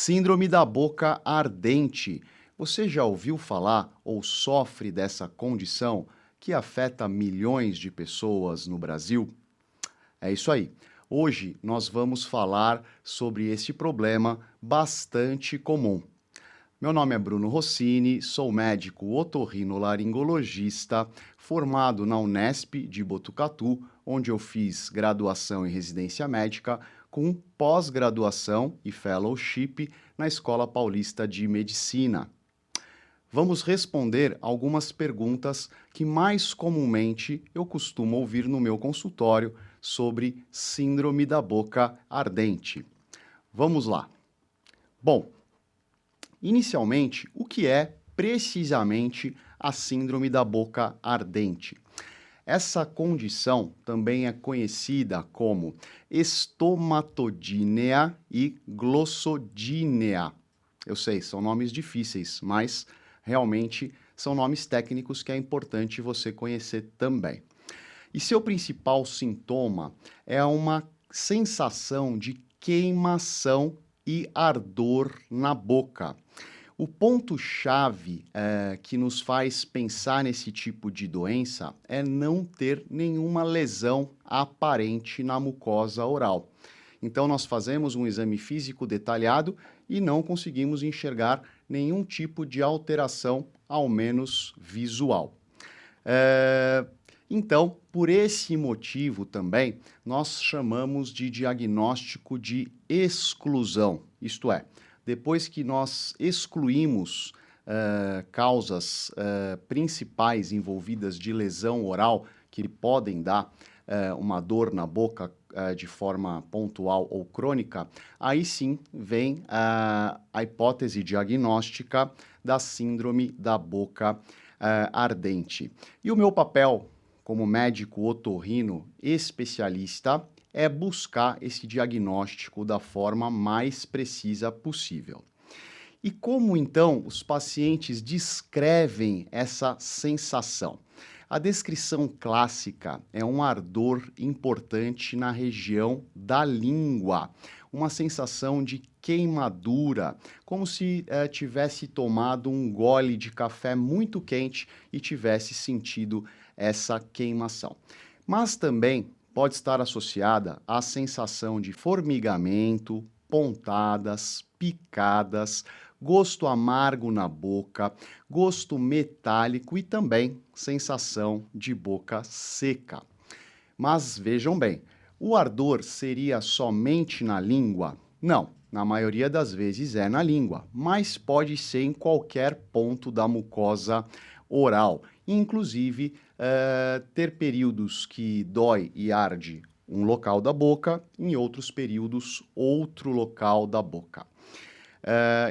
Síndrome da boca ardente. Você já ouviu falar ou sofre dessa condição que afeta milhões de pessoas no Brasil? É isso aí. Hoje nós vamos falar sobre esse problema bastante comum. Meu nome é Bruno Rossini, sou médico otorrinolaringologista, formado na Unesp de Botucatu, onde eu fiz graduação em residência médica, com pós-graduação e fellowship na Escola Paulista de Medicina. Vamos responder algumas perguntas que mais comumente eu costumo ouvir no meu consultório sobre síndrome da boca ardente. Vamos lá. Bom, inicialmente, o que é precisamente a síndrome da boca ardente? Essa condição também é conhecida como estomatodínea e glossodínea. Eu sei, são nomes difíceis, mas realmente são nomes técnicos que é importante você conhecer também. E seu principal sintoma é uma sensação de queimação e ardor na boca. O ponto-chave que nos faz pensar nesse tipo de doença é não ter nenhuma lesão aparente na mucosa oral. Então, nós fazemos um exame físico detalhado e não conseguimos enxergar nenhum tipo de alteração, ao menos visual. Então, por esse motivo também, nós chamamos de diagnóstico de exclusão, isto é, depois que nós excluímos causas principais envolvidas de lesão oral, que podem dar uma dor na boca de forma pontual ou crônica, aí sim vem a hipótese diagnóstica da síndrome da boca ardente. E o meu papel como médico otorrino especialista é buscar esse diagnóstico da forma mais precisa possível. E como então os pacientes descrevem essa sensação? A descrição clássica é um ardor importante na região da língua, uma sensação de queimadura, como se tivesse tomado um gole de café muito quente e tivesse sentido essa queimação. Mas também pode estar associada à sensação de formigamento, pontadas, picadas, gosto amargo na boca, gosto metálico e também sensação de boca seca. Mas vejam bem, o ardor seria somente na língua? Não, na maioria das vezes é na língua, mas pode ser em qualquer ponto da mucosa oral, inclusive ter períodos que dói e arde um local da boca, em outros períodos outro local da boca.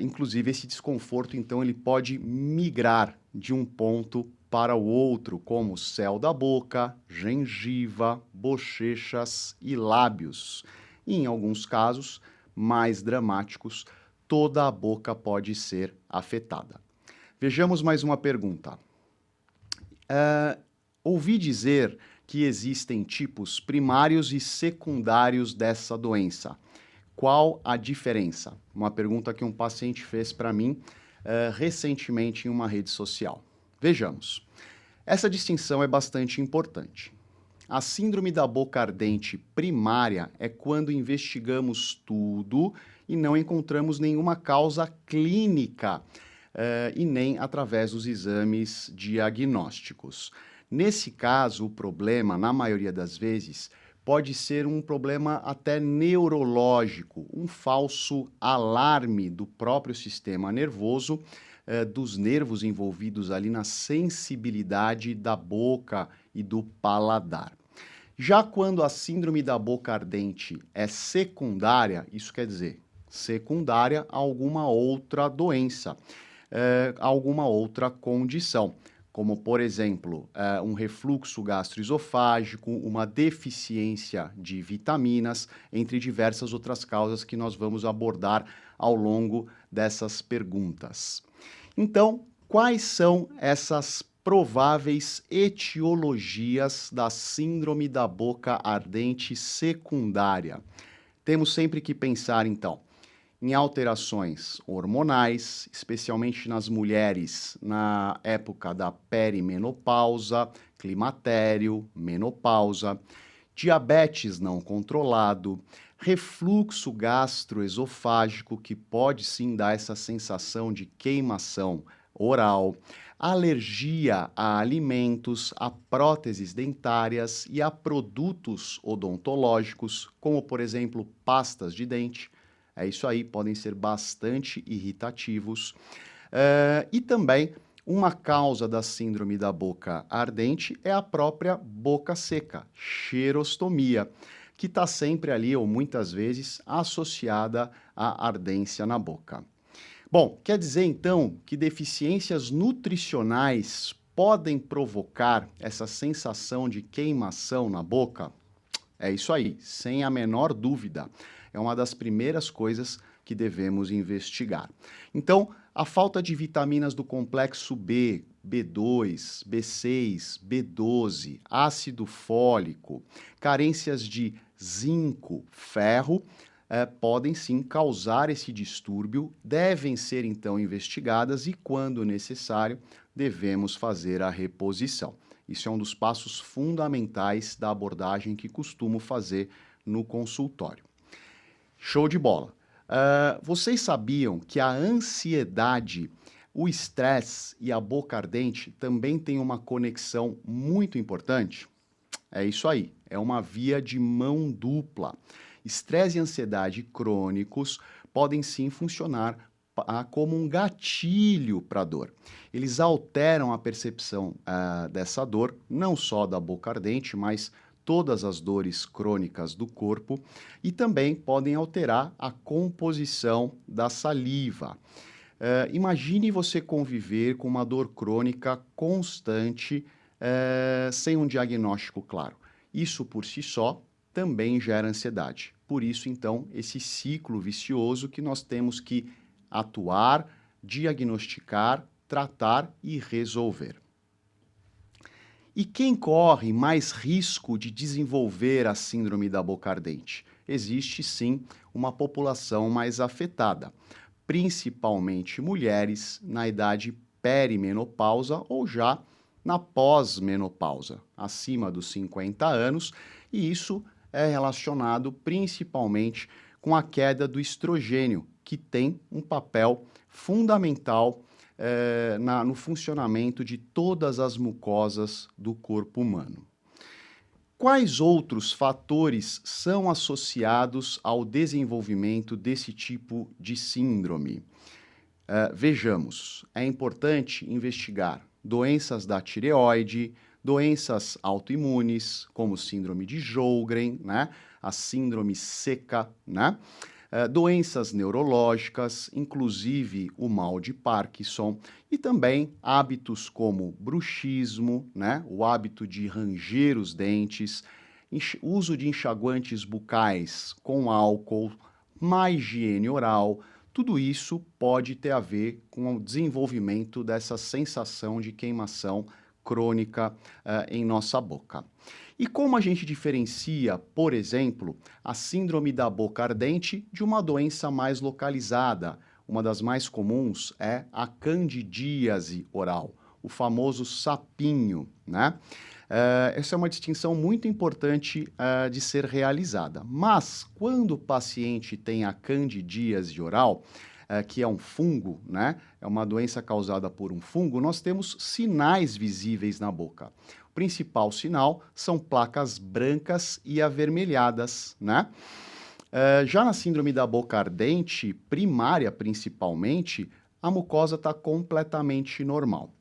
Inclusive, esse desconforto, então, ele pode migrar de um ponto para o outro, como o céu da boca, gengiva, bochechas e lábios. E, em alguns casos mais dramáticos, toda a boca pode ser afetada. Vejamos mais uma pergunta. Ouvi dizer que existem tipos primários e secundários dessa doença. Qual a diferença? Uma pergunta que um paciente fez para mim recentemente em uma rede social. Vejamos. Essa distinção é bastante importante. A síndrome da boca ardente primária é quando investigamos tudo e não encontramos nenhuma causa clínica e nem através dos exames diagnósticos. Nesse caso, o problema, na maioria das vezes, pode ser um problema até neurológico, um falso alarme do próprio sistema nervoso, dos nervos envolvidos ali na sensibilidade da boca e do paladar. Já quando a síndrome da boca ardente é secundária, isso quer dizer secundária a alguma outra doença, alguma outra condição, como, por exemplo, um refluxo gastroesofágico, uma deficiência de vitaminas, entre diversas outras causas que nós vamos abordar ao longo dessas perguntas. Então, quais são essas prováveis etiologias da síndrome da boca ardente secundária? Temos sempre que pensar, então, em alterações hormonais, especialmente nas mulheres na época da perimenopausa, climatério, menopausa, diabetes não controlado, refluxo gastroesofágico, que pode sim dar essa sensação de queimação oral, alergia a alimentos, a próteses dentárias e a produtos odontológicos, como por exemplo pastas de dente. É isso aí, podem ser bastante irritativos. E também uma causa da síndrome da boca ardente é a própria boca seca, xerostomia, que está sempre ali, ou muitas vezes, associada à ardência na boca. Bom, quer dizer então que deficiências nutricionais podem provocar essa sensação de queimação na boca? É isso aí, sem a menor dúvida. É uma das primeiras coisas que devemos investigar. Então, a falta de vitaminas do complexo B, B2, B6, B12, ácido fólico, carências de zinco, ferro, podem sim causar esse distúrbio, devem ser então investigadas e, quando necessário, devemos fazer a reposição. Isso é um dos passos fundamentais da abordagem que costumo fazer no consultório. Show de bola! Vocês sabiam que a ansiedade, o estresse e a boca ardente também têm uma conexão muito importante? É isso aí, é uma via de mão dupla. Estresse e ansiedade crônicos podem sim funcionar como um gatilho para a dor. Eles alteram a percepção dessa dor, não só da boca ardente, mas todas as dores crônicas do corpo, e também podem alterar a composição da saliva. Imagine você conviver com uma dor crônica constante, sem um diagnóstico claro. Isso por si só também gera ansiedade. Por isso, então, esse ciclo vicioso que nós temos que atuar, diagnosticar, tratar e resolver. E quem corre mais risco de desenvolver a síndrome da boca ardente? Existe sim uma população mais afetada, principalmente mulheres na idade perimenopausa ou já na pós-menopausa, acima dos 50 anos, e isso é relacionado principalmente com a queda do estrogênio, que tem um papel fundamental no funcionamento de todas as mucosas do corpo humano. Quais outros fatores são associados ao desenvolvimento desse tipo de síndrome? Vejamos, é importante investigar doenças da tireoide, doenças autoimunes, como síndrome de Sjögren, né? A síndrome seca, né? Doenças neurológicas, inclusive o mal de Parkinson, e também hábitos como bruxismo, né? O hábito de ranger os dentes, uso de enxaguantes bucais com álcool, má higiene oral. Tudo isso pode ter a ver com o desenvolvimento dessa sensação de queimação crônica em nossa boca. E como a gente diferencia, por exemplo, a síndrome da boca ardente de uma doença mais localizada? Uma das mais comuns é a candidíase oral, o famoso sapinho, né? Essa é uma distinção muito importante de ser realizada. Mas, quando o paciente tem a candidíase oral, que é um fungo, né? É uma doença causada por um fungo, nós temos sinais visíveis na boca. O principal sinal são placas brancas e avermelhadas, né? Já na síndrome da boca ardente, primária principalmente, a mucosa está completamente normal.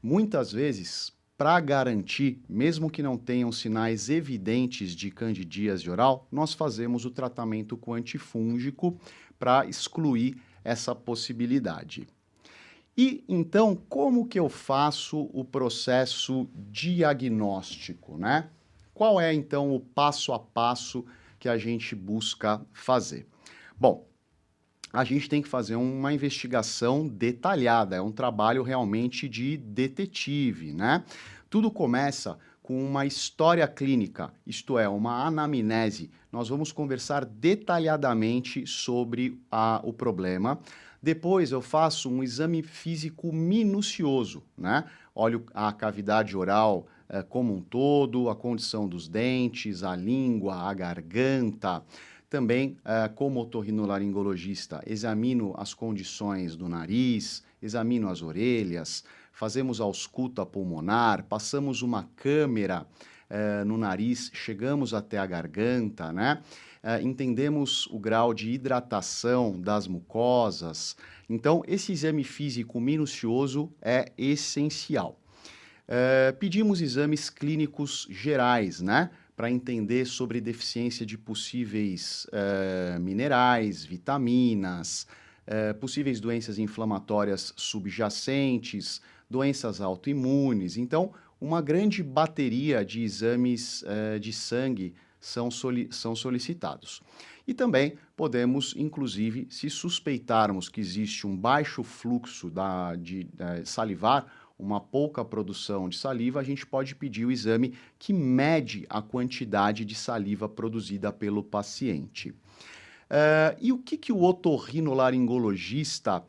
Muitas vezes, para garantir, mesmo que não tenham sinais evidentes de candidíase oral, nós fazemos o tratamento com antifúngico para excluir essa possibilidade. E então, como que eu faço o processo diagnóstico, né? Qual é então o passo a passo que a gente busca fazer? Bom, a gente tem que fazer uma investigação detalhada, é um trabalho realmente de detetive, né? Tudo começa com uma história clínica, isto é, uma anamnese. Nós vamos conversar detalhadamente sobre o problema. Depois eu faço um exame físico minucioso, né? Olho a cavidade oral como um todo, a condição dos dentes, a língua, a garganta. Também, como otorrinolaringologista, examino as condições do nariz, examino as orelhas, fazemos ausculta pulmonar, passamos uma câmera no nariz, chegamos até a garganta, né? Entendemos o grau de hidratação das mucosas. Então, esse exame físico minucioso é essencial. Pedimos exames clínicos gerais, né? Para entender sobre deficiência de possíveis minerais, vitaminas, possíveis doenças inflamatórias subjacentes, doenças autoimunes. Então, uma grande bateria de exames de sangue são solicitados. E também podemos, inclusive, se suspeitarmos que existe um baixo fluxo de salivar, uma pouca produção de saliva, a gente pode pedir o exame que mede a quantidade de saliva produzida pelo paciente. E o que o otorrinolaringologista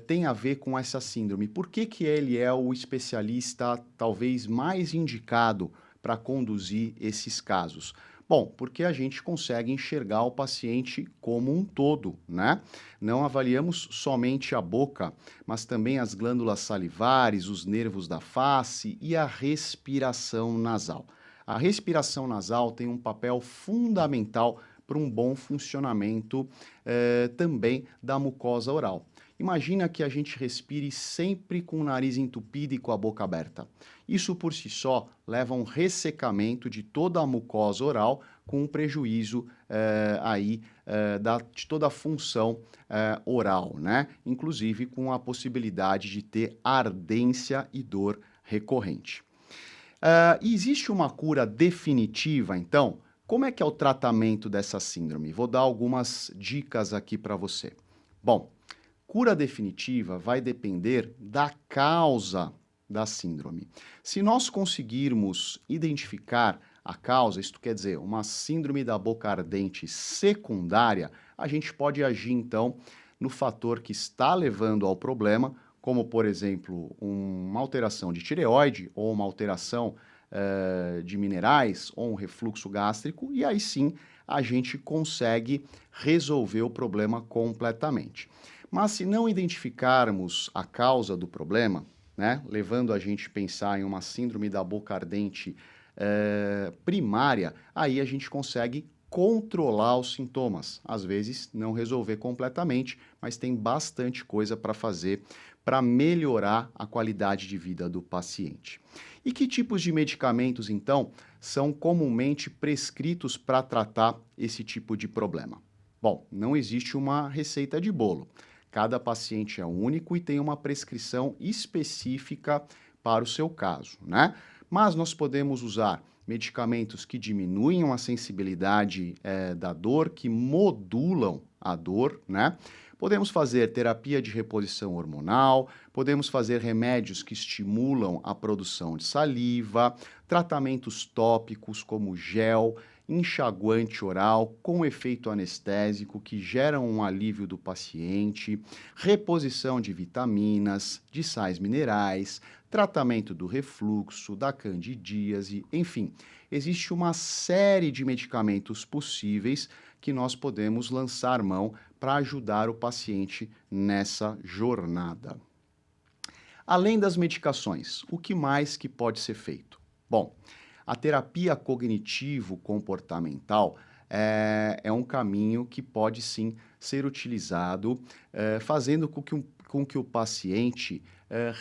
tem a ver com essa síndrome? Por que ele é o especialista talvez mais indicado para conduzir esses casos? Bom, porque a gente consegue enxergar o paciente como um todo, né? Não avaliamos somente a boca, mas também as glândulas salivares, os nervos da face e a respiração nasal. A respiração nasal tem um papel fundamental para um bom funcionamento também da mucosa oral. Imagina que a gente respire sempre com o nariz entupido e com a boca aberta. Isso por si só leva a um ressecamento de toda a mucosa oral, com um prejuízo de toda a função oral, né? Inclusive com a possibilidade de ter ardência e dor recorrente. Existe uma cura definitiva, então? Como é que é o tratamento dessa síndrome? Vou dar algumas dicas aqui para você. Bom, cura definitiva vai depender da causa da síndrome. Se nós conseguirmos identificar a causa, isto quer dizer, uma síndrome da boca ardente secundária, a gente pode agir então no fator que está levando ao problema, como por exemplo, uma alteração de tireoide ou uma alteração de minerais ou um refluxo gástrico, e aí sim a gente consegue resolver o problema completamente. Mas se não identificarmos a causa do problema, né, levando a gente a pensar em uma síndrome da boca ardente primária, aí a gente consegue controlar os sintomas. Às vezes não resolver completamente, mas tem bastante coisa para fazer para melhorar a qualidade de vida do paciente. E que tipos de medicamentos, então, são comumente prescritos para tratar esse tipo de problema? Bom, não existe uma receita de bolo. Cada paciente é único e tem uma prescrição específica para o seu caso, né? Mas nós podemos usar medicamentos que diminuem a sensibilidade da dor, que modulam a dor, né? Podemos fazer terapia de reposição hormonal, podemos fazer remédios que estimulam a produção de saliva, tratamentos tópicos como gel, enxaguante oral com efeito anestésico que geram um alívio do paciente, reposição de vitaminas, de sais minerais, tratamento do refluxo, da candidíase, enfim, existe uma série de medicamentos possíveis que nós podemos lançar mão para ajudar o paciente nessa jornada. Além das medicações, o que mais que pode ser feito? Bom, a terapia cognitivo-comportamental é um caminho que pode sim ser utilizado, fazendo com que o paciente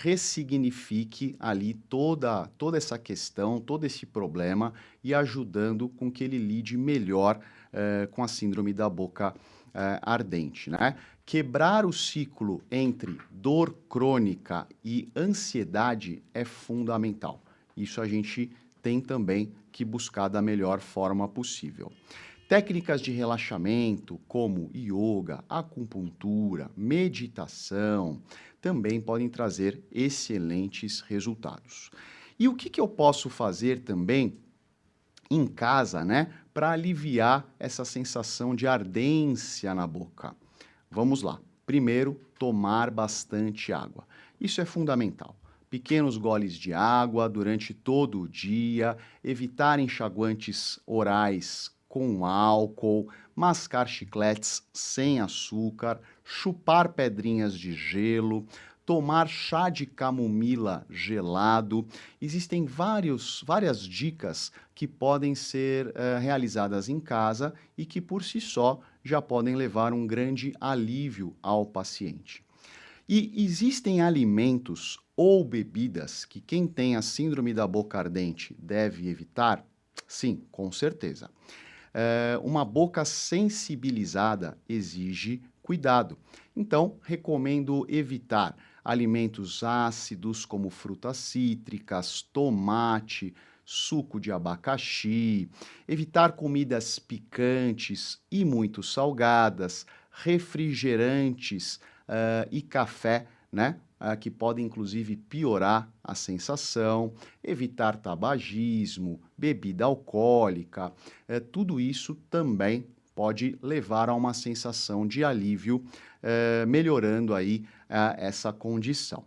ressignifique ali toda essa questão, todo esse problema e ajudando com que ele lide melhor com a síndrome da boca ardente, né? Quebrar o ciclo entre dor crônica e ansiedade é fundamental. Isso a gente tem também que buscar da melhor forma possível. Técnicas de relaxamento, como yoga, acupuntura, meditação, também podem trazer excelentes resultados. E o que que eu posso fazer também em casa, né, para aliviar essa sensação de ardência na boca? Vamos lá. Primeiro, tomar bastante água. Isso é fundamental. Pequenos goles de água durante todo o dia, evitar enxaguantes orais com álcool, mascar chicletes sem açúcar, chupar pedrinhas de gelo, tomar chá de camomila gelado. Existem várias dicas que podem ser realizadas em casa e que por si só já podem levar um grande alívio ao paciente. E existem alimentos ou bebidas que quem tem a síndrome da boca ardente deve evitar? Sim, com certeza. Uma boca sensibilizada exige cuidado. Então, recomendo evitar alimentos ácidos como frutas cítricas, tomate, suco de abacaxi, evitar comidas picantes e muito salgadas, refrigerantes, e café, né? Que podem inclusive piorar a sensação, evitar tabagismo, bebida alcoólica, tudo isso também pode levar a uma sensação de alívio, melhorando aí essa condição.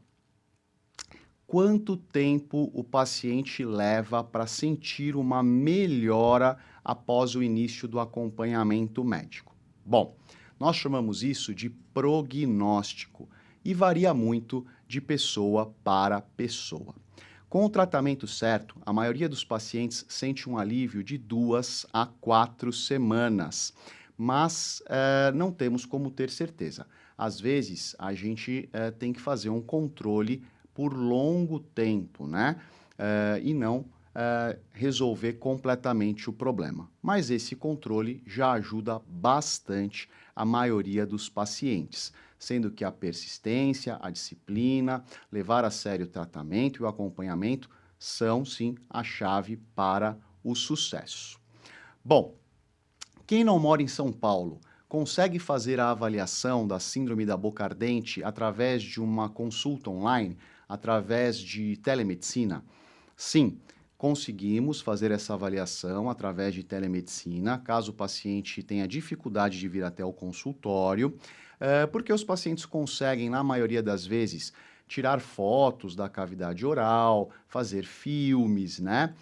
Quanto tempo o paciente leva para sentir uma melhora após o início do acompanhamento médico? Bom, nós chamamos isso de prognóstico e varia muito de pessoa para pessoa. Com o tratamento certo, a maioria dos pacientes sente um alívio de 2 a 4 semanas, mas não temos como ter certeza. Às vezes, a gente tem que fazer um controle por longo tempo, né? E não resolver completamente o problema. Mas esse controle já ajuda bastante a maioria dos pacientes, sendo que a persistência, a disciplina, levar a sério o tratamento e o acompanhamento são, sim, a chave para o sucesso. Bom, quem não mora em São Paulo consegue fazer a avaliação da síndrome da boca ardente através de uma consulta online, através de telemedicina? Sim, conseguimos fazer essa avaliação através de telemedicina, caso o paciente tenha dificuldade de vir até o consultório, porque os pacientes conseguem, na maioria das vezes, tirar fotos da cavidade oral, fazer filmes, né?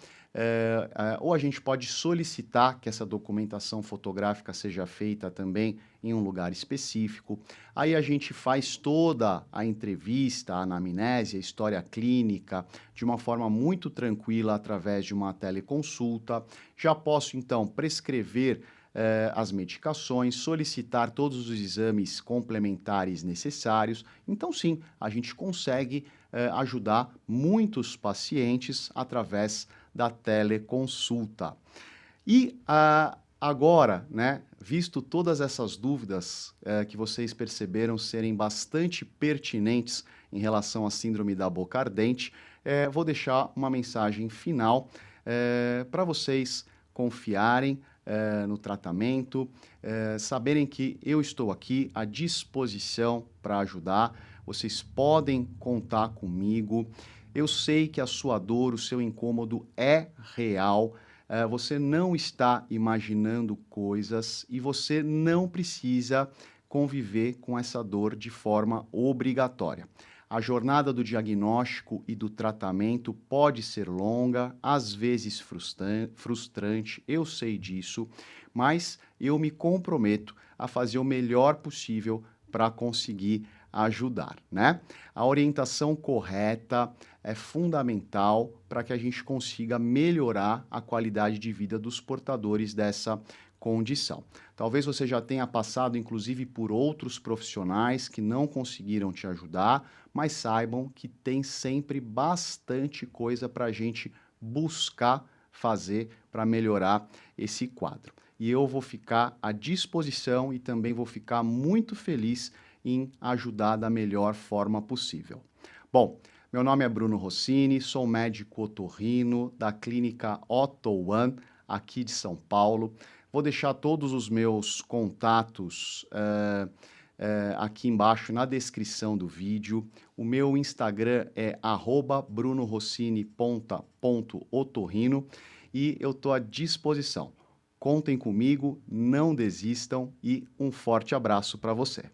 Ou a gente pode solicitar que essa documentação fotográfica seja feita também em um lugar específico. Aí a gente faz toda a entrevista, a anamnese, a história clínica, de uma forma muito tranquila através de uma teleconsulta. Já posso, então, prescrever as medicações, solicitar todos os exames complementares necessários. Então, sim, a gente consegue ajudar muitos pacientes através da teleconsulta. E agora, né, visto todas essas dúvidas que vocês perceberam serem bastante pertinentes em relação à síndrome da boca ardente, vou deixar uma mensagem final para vocês confiarem no tratamento, saberem que eu estou aqui à disposição para ajudar. Vocês podem contar comigo. Eu sei que a sua dor, o seu incômodo é real. Você não está imaginando coisas e você não precisa conviver com essa dor de forma obrigatória. A jornada do diagnóstico e do tratamento pode ser longa, às vezes frustrante, eu sei disso, mas eu me comprometo a fazer o melhor possível para conseguir ajudar, né? A orientação correta é fundamental para que a gente consiga melhorar a qualidade de vida dos portadores dessa condição. Talvez você já tenha passado, inclusive, por outros profissionais que não conseguiram te ajudar, mas saibam que tem sempre bastante coisa para a gente buscar fazer para melhorar esse quadro. E eu vou ficar à disposição e também vou ficar muito feliz em ajudar da melhor forma possível. Bom, meu nome é Bruno Rossini, sou médico otorrino da clínica Otto One, aqui de São Paulo. Vou deixar todos os meus contatos aqui embaixo na descrição do vídeo. O meu Instagram é @brunorrossini.otorrino e eu estou à disposição. Contem comigo, não desistam e um forte abraço para você.